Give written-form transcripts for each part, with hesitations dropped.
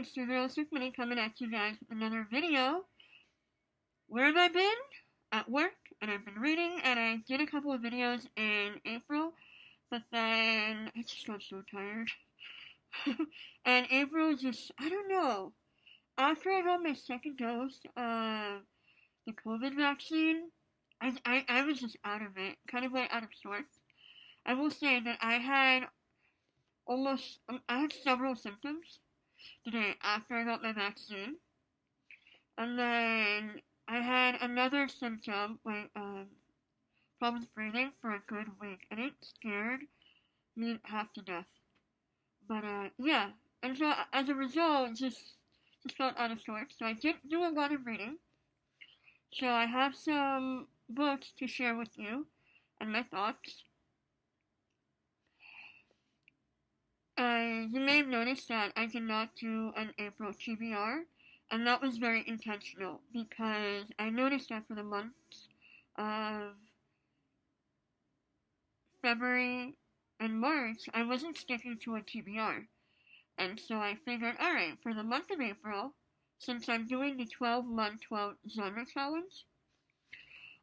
it's your girl Sukhmani coming at you guys with another video. Where have I been? At work, and I've been reading, and I did a couple of videos in April, but then I just got so tired. And April just, I don't know. After I got my second dose of the COVID vaccine, I was just out of it, kind of like out of sorts. I will say that I had several symptoms the day after I got my vaccine. And then I had another symptom, like problems breathing for a good week. And it scared me half to death. But yeah. And so as a result, just felt out of sorts. So I did do a lot of reading. So I have some books to share with you and my thoughts. You may have noticed that I did not do an April TBR, and that was very intentional because I noticed that for the months of February and March, I wasn't sticking to a TBR. And so I figured, alright, for the month of April, since I'm doing the 12-month 12 genre challenge,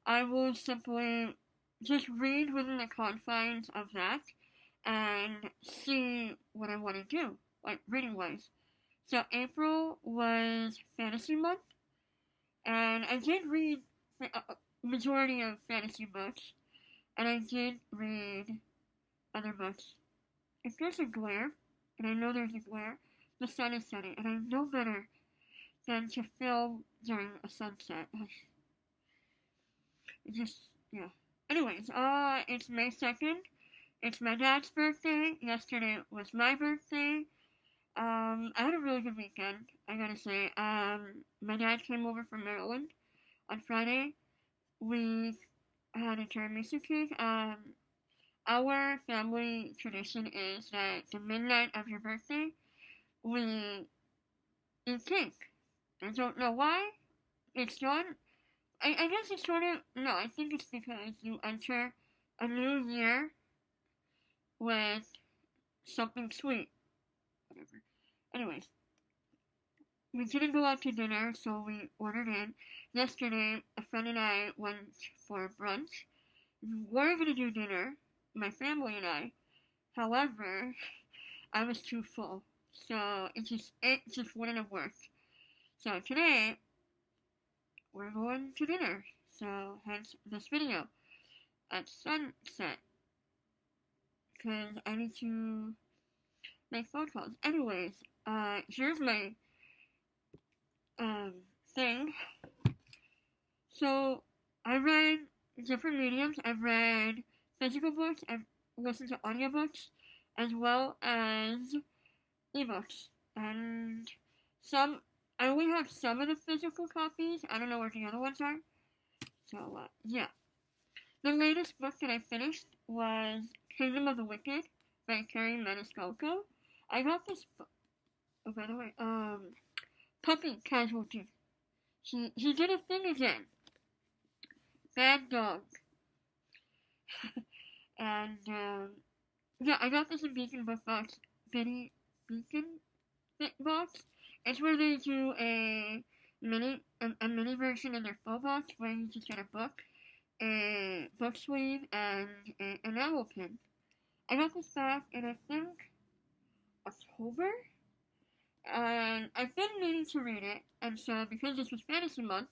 I will simply just read within the confines of that and see what I want to do, like reading-wise. So April was fantasy month, and I did read a majority of fantasy books, and I did read other books. If there's a glare, and I know there's a glare, the sun is setting, and I know better than to film during a sunset. Yeah. Anyways, it's May 2nd. It's my dad's birthday. Yesterday was my birthday. I had a really good weekend, I gotta say. My dad came over from Maryland on Friday. We had a tiramisu cake. Our family tradition is that the midnight of your birthday, we eat cake. I don't know why. It's done. I guess it's sort of, no, I think it's because you enter a new year with something sweet. Whatever. Anyways, we didn't go out to dinner, so we ordered in. Yesterday, a friend and I went for brunch. We were going to do dinner, my family and I. However, I was too full, so it just wouldn't have worked. So today, we're going to dinner, so hence this video at sunset. Because I need to make phone calls. Anyways, here's my thing. So I read different mediums. I've read physical books. I've listened to audiobooks, as well as ebooks. And I only have some of the physical copies. I don't know where the other ones are. So yeah. The latest book that I finished was Kingdom of the Wicked by Carrie Maniscalco. I got this book. Oh, by the way, Puppy Casualty. He did a thing again. Bad dog. And, yeah, I got this in Beacon Book Box. Beacon Box. It's where they do a mini version in their full box where you just get a book, a book sleeve, and an owl pin. I got this back in, I think, October, and I've been meaning to read it, and so because this was fantasy month,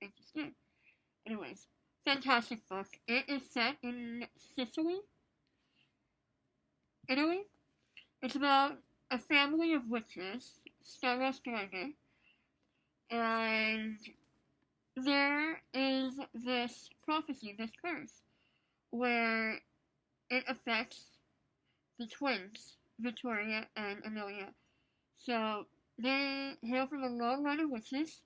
I just did. Anyways, fantastic book. It is set in Sicily, Italy. It's about a family of witches, Stella Strega, and there is this prophecy, this curse, where it affects the twins, Victoria and Amelia. So they hail from a long line of witches,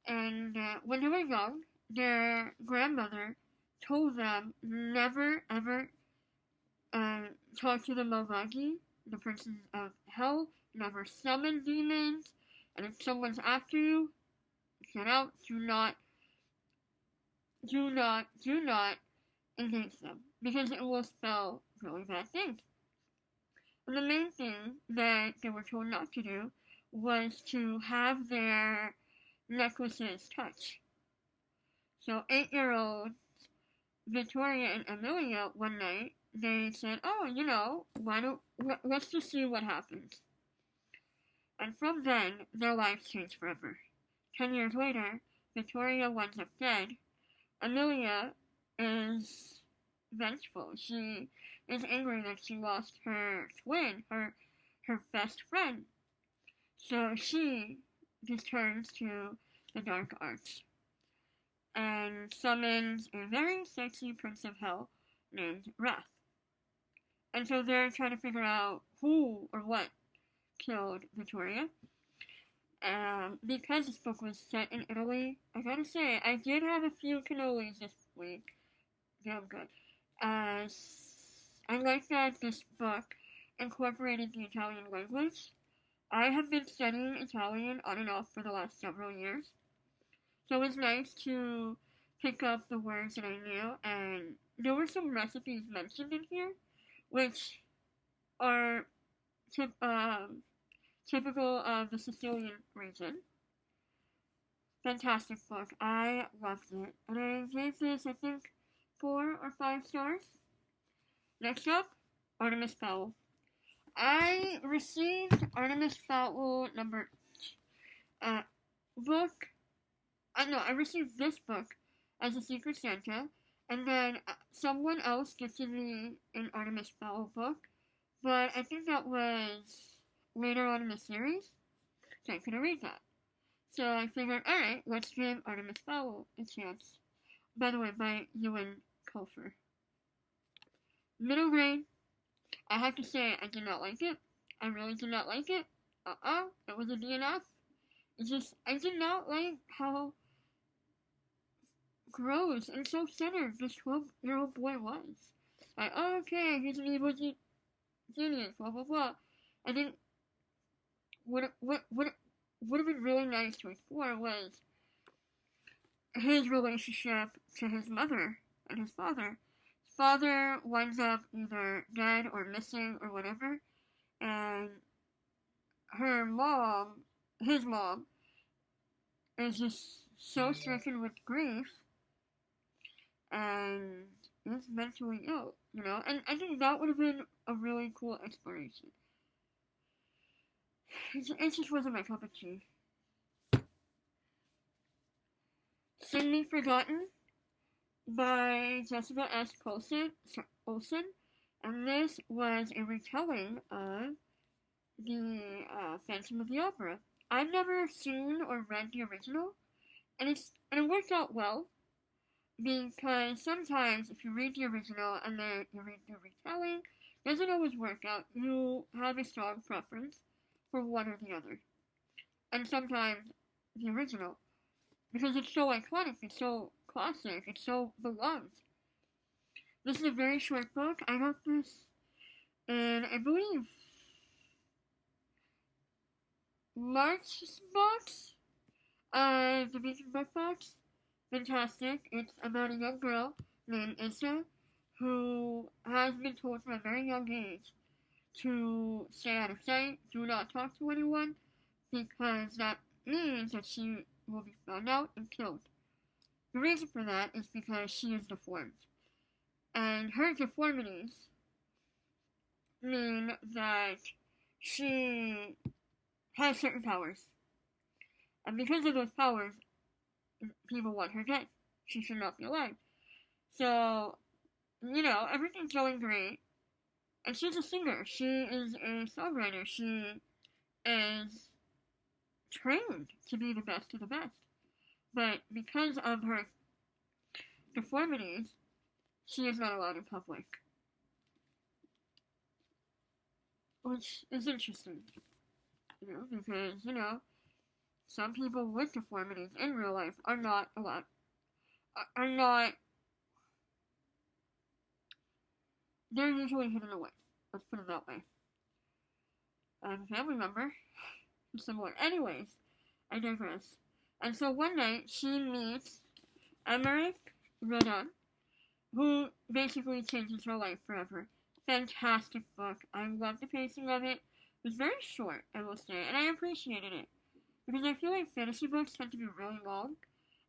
and when they were young, their grandmother told them never ever talk to the Malvagi, the princes of hell, never summon demons, and if someone's after you, get out, do not engage them, because it will spell really bad things. And the main thing that they were told not to do was to have their necklaces touch. So 8-year-old Victoria and Amelia one night, they said, oh, why don't, let's just see what happens. And from then, their lives changed forever. 10 years later, Victoria winds up dead. Amelia is vengeful. She is angry that she lost her twin, her best friend. So she just turns to the dark arts and summons a very sexy prince of hell named Wrath. And so they're trying to figure out who or what killed Victoria. Because this book was set in Italy, I gotta say, I did have a few cannolis this week. Damn good. I like that this book incorporated the Italian language. I have been studying Italian on and off for the last several years. So it was nice to pick up the words that I knew, and there were some recipes mentioned in here, which are typical of the Sicilian region. Fantastic book. I loved it. And I gave this, I think, 4 or 5 stars. Next up, Artemis Fowl. I received Artemis Fowl book. I received this book as a Secret Santa, and then someone else gifted me an Artemis Fowl book, but I think that was later on in the series, so I couldn't read that. So I figured, alright, let's give Artemis Fowl a chance. By the way, by Ewan Colfer. Middle grade. I have to say, I did not like it. I really did not like it. It was a DNF. I did not like how gross and self-centered this 12-year-old boy was. Like, oh, okay, he's an evil genius, blah, blah, blah. I think what would have been really nice to explore was his relationship to his mother and his father. His father winds up either dead or missing or whatever, and his mom, is just so stricken with grief and is mentally ill, and I think that would have been a really cool exploration. It just wasn't my cup of tea. Sydney Forgotten by Jessica S. Olsen, and this was a retelling of the Phantom of the Opera. I've never seen or read the original, and it worked out well, because sometimes if you read the original and then you read the retelling, it doesn't always work out. You have a strong preference for one or the other. And sometimes the original, because it's so iconic, it's so classic, it's so beloved. This is a very short book. I got this in, I believe, March's box, the Beacon Book Box. Fantastic. It's about a young girl named Issa who has been told from a very young age to stay out of sight, do not talk to anyone, because that means that she will be found out and killed. The reason for that is because she is deformed. And her deformities mean that she has certain powers. And because of those powers, people want her dead. She should not be alive. So, everything's going great. And she's a singer. She is a songwriter. She is trained to be the best of the best. But because of her deformities, she is not allowed in public. Which is interesting. Because, some people with deformities in real life are not allowed, they're usually hidden away. Let's put it that way. A family member, similar. Anyways, I digress. And so one night, she meets Emmerich Rodan, who basically changes her life forever. Fantastic book. I love the pacing of it. It was very short, I will say, and I appreciated it. Because I feel like fantasy books tend to be really long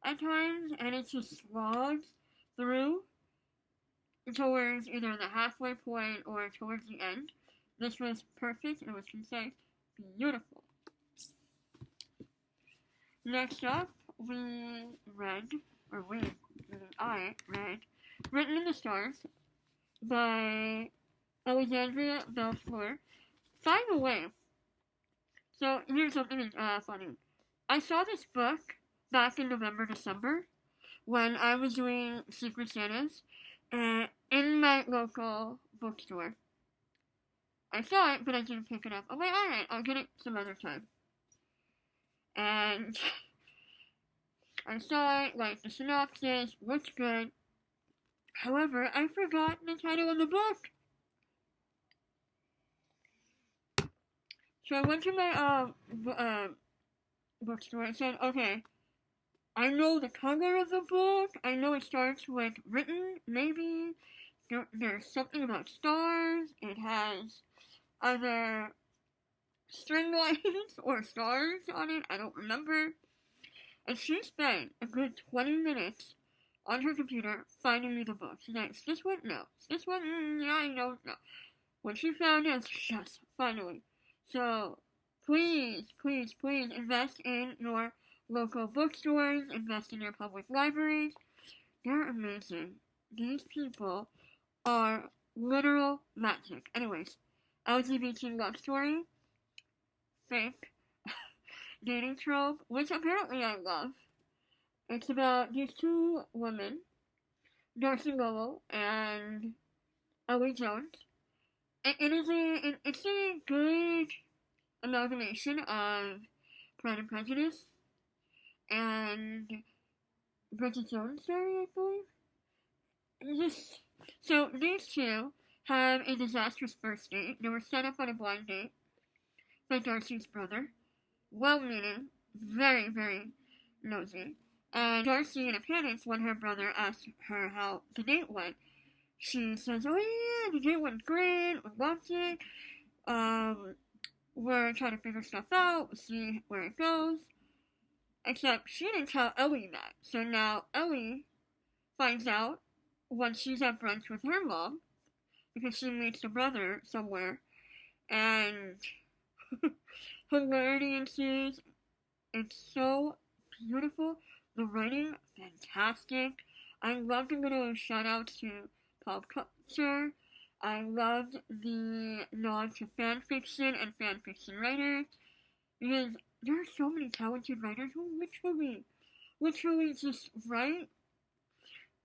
at times, and it just slogs through towards either the halfway point or towards the end. This was perfect, and it was concise, beautiful. Next up, I read Written in the Stars by Alexandria Belfleur. By the way, so here's something funny. I saw this book back in November, December, when I was doing Secret Santas in my local bookstore. I saw it, but I didn't pick it up. I'm like, alright, I'll get it some other time. And I saw it, like the synopsis, looked good. However, I forgot the title of the book. So I went to my bookstore and said, okay, I know the cover of the book. I know it starts with written, maybe. There's something about stars. It has either string lights or stars on it. I don't remember. And she spent a good 20 minutes on her computer finding me the book. She's like, is this one? No. Is this one? Yeah, I know. No. When she found it, yes, finally. So, please, please, please invest in your local bookstores, invest in your public libraries. They're amazing. These people are literal magic. Anyways, LGBT love story, fake, dating trope, which apparently I love. It's about these two women, Darcy Lowell and Ellie Jones. It's a good amalgamation of Pride and Prejudice and Bridget Jones' story, I believe. So these two have a disastrous first date. They were set up on a blind date by Darcy's brother. Well-meaning, very, very nosy. And Darcy, in a panic, when her brother asks her how the date went, she says, oh yeah, the date went great, we loved it, we're trying to figure stuff out, we'll see where it goes. Except she didn't tell Ellie that. So now Ellie finds out when she's at brunch with her mom, because she meets the brother somewhere, and hilarity ensues. It's so beautiful. The writing, fantastic. I loved the little shout outs to pop culture. I loved the nod to fan fiction and fan fiction writers. Because there are so many talented writers who literally just write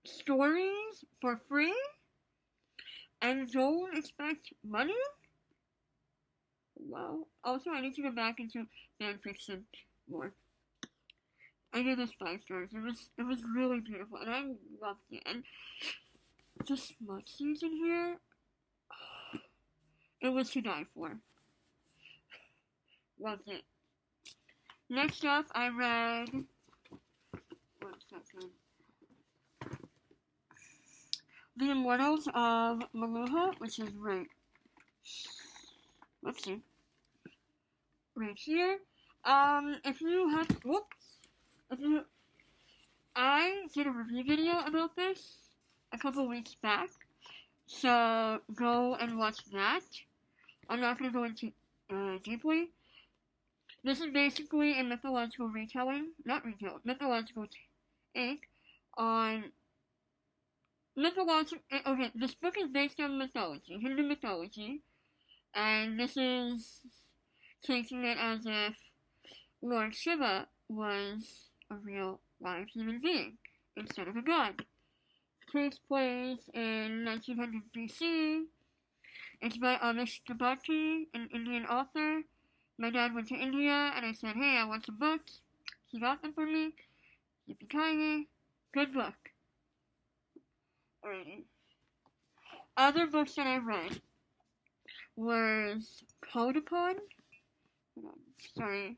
stories for free and don't expect money. Well, also I need to go back into fan fiction more. I gave this 5 stars. It was really beautiful, and I loved it. And the smut scenes in here, it was to die for. Loved it. Next up, I read. 1 second. The Immortals of Maluha, which is right. Let's see. Right here. If you have. Whoops. I did a review video about this a couple weeks back, so go and watch that. I'm not going to go into deeply. This is basically a mythological mythological take on okay, this book is based on mythology, Hindu mythology, and this is taking it as if Lord Shiva was a real live human being instead of a god. It takes place in 1900 BC. It's by Amish Tripathi, an Indian author. My dad went to India and I said, hey, I want some books. He got them for me. Yippee-ki-yay. Good book. Alrighty. Other books that I read was Called Upon. Sorry,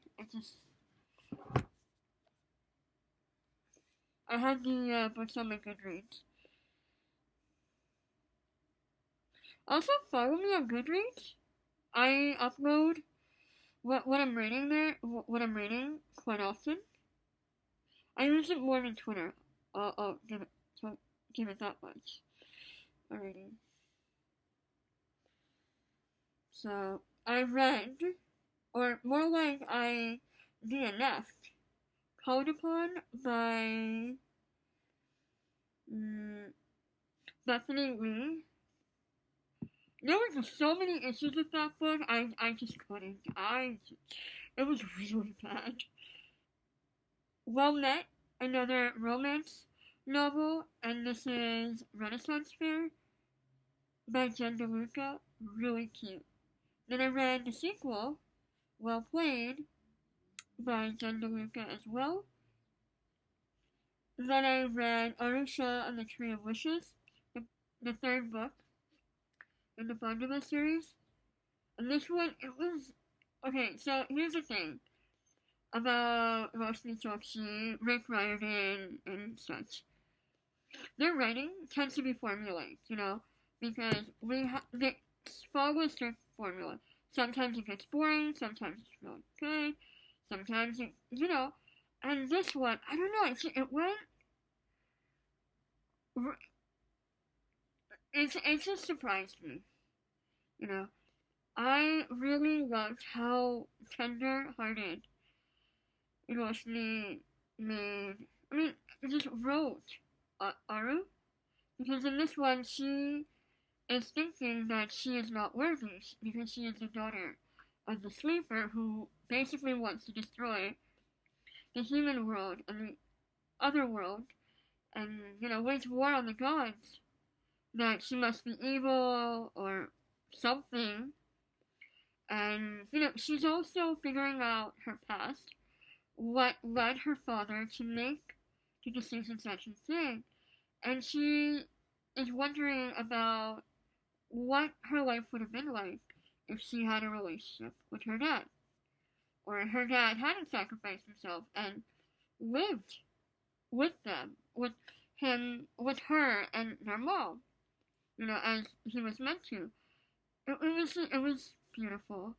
I had the books on my Goodreads. Also, follow me on Goodreads. I upload what I'm reading there, what I'm reading quite often. I use it more than Twitter. I'll give it that much. Alrighty. So I read, or more like I DNF'd, Called Upon by Bethany Lee. There were just so many issues with that book. I just couldn't. It was really bad. Well Met, another romance novel, and this is Renaissance Fair by Jen DeLuca. Really cute. Then I read the sequel, Well Played, by Jen DeLuca as well. Then I read Arusha and the Tree of Wishes, the third book in the Bandama series. And this one, it was... Okay, so here's the thing about Roshni Chokshi, Rick Riordan, and such. Their writing tends to be formulaic, because they follow a strict formula. Sometimes it gets boring, sometimes it's really good, sometimes it, and this one, I don't know, it went, it just surprised me, I really loved how tender-hearted Roshni just wrote Aru, because in this one, she is thinking that she is not worthy because she is the daughter of the sleeper who basically wants to destroy the human world and the other world and, wage war on the gods. That she must be evil or something. And, she's also figuring out her past, what led her father to make the decisions that she did. And she is wondering about what her life would have been like if she had a relationship with her dad. Or her dad hadn't sacrificed himself and lived with them, with him, with her and their mom, as he was meant to. It was beautiful.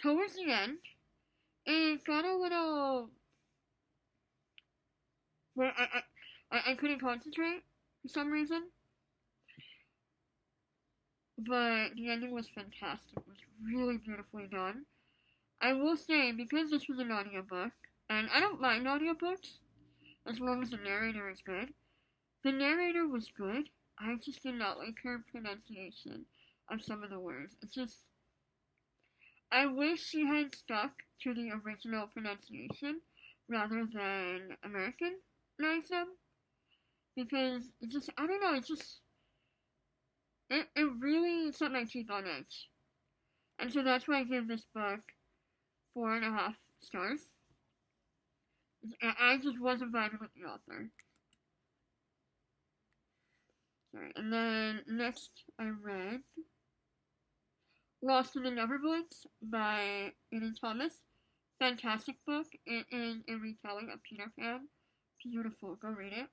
Towards the end, it got a little where I couldn't concentrate for some reason. But the ending was fantastic. It was really beautifully done. I will say, because this was an audiobook, and I don't mind audiobooks, as long as the narrator is good. The narrator was good. I just did not like her pronunciation of some of the words. It's just... I wish she had stuck to the original pronunciation rather than Americanize them. Because I don't know, it really set my teeth on edge. And so that's why I give this book 4.5 stars. I just wasn't vibing with the author. Sorry. And then next I read Lost in the Neverwoods by Eden Thomas. Fantastic book. It is a retelling of Peter Pan. Beautiful. Go read it.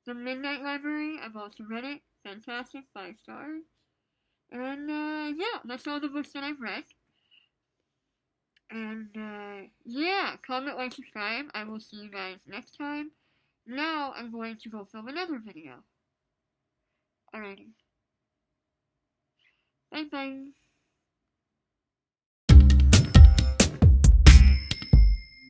The Midnight Library. I've also read it. Fantastic. 5 stars. And yeah, that's all the books that I've read. And yeah, comment, like, subscribe. I will see you guys next time. Now I'm going to go film another video. Alrighty. Bye bye.